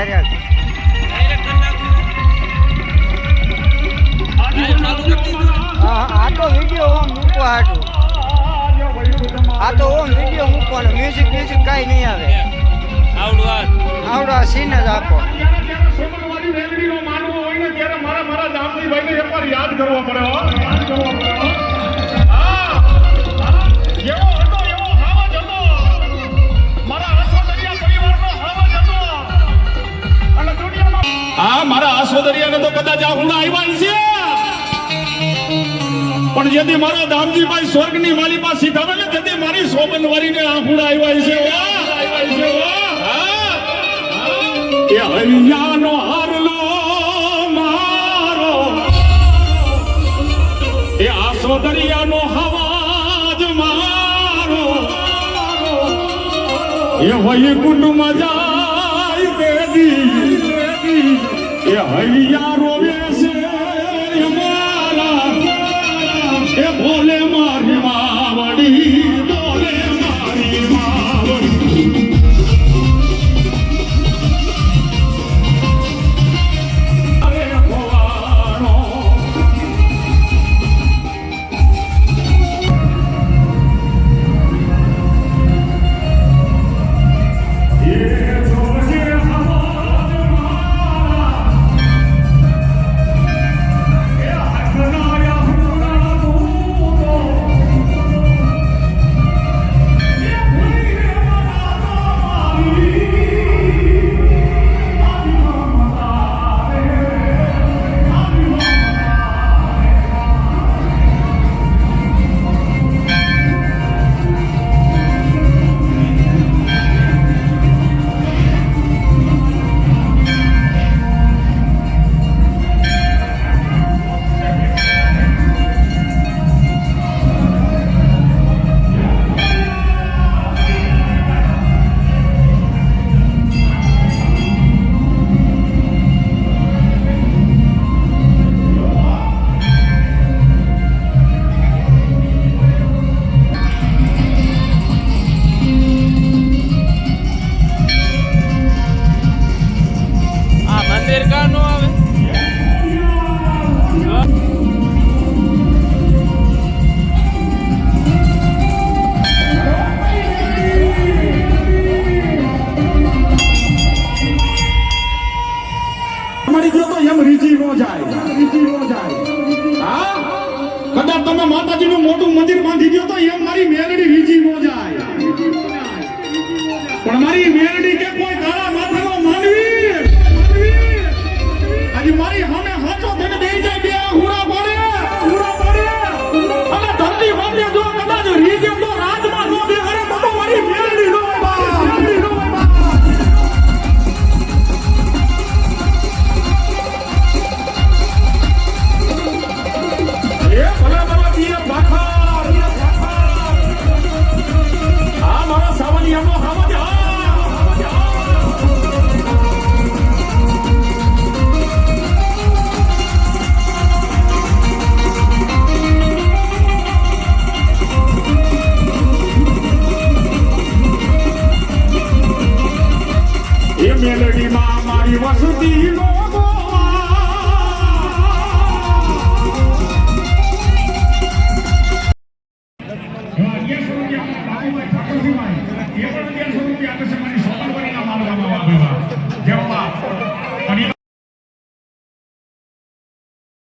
direct આ તો video ઓમ મૂકવા હાટું આ તો ઓમ વિડીયો મૂકવાનો મ્યુઝિક કાંઈ નહીં આવે આવડો સીન જ આપો મારા જામજી ભાઈને એકવાર યાદ કરવો પડે જેવો હતો એવો હાવજ હતો મારા આસોદરિયા પરિવારનો હાવજ હતો અને દુનિયામાં મારા આસોદરિયાને તો કદાચ આ હુણા આવ્યા છે પણ જેથી મારો દામજીભાઈ સ્વર્ગની માલિકા સીધાવે ને તેથી મારી સોબનવારીને આ હુણા આવ્યા છે એ હૈયાનો હારલો મારો એ આસોદરિયાનો હવાજ મારો એ વૈકુંઠમાં જાય દેદી એ હૈયા રોવે છે મારા એ બોલે મારી માવડી બોલે મારી માવડી માતાજીનું મોટું મંદિર બાંધી ગયો તો એમ મારી મેલડી રીજી નો જાય પણ મારી મેલડી કે કોઈ તારા માથાનો માનવી આજે મારી સામે હાચો થઈને બેહી જાય બે હુડા પડે અને ધરતી વાંધે જો કદાચ રીજે તો રાજમાં નો બે અરે તો મારી મેલડી નો મેલડી માં મારી વસતી નો ₹1100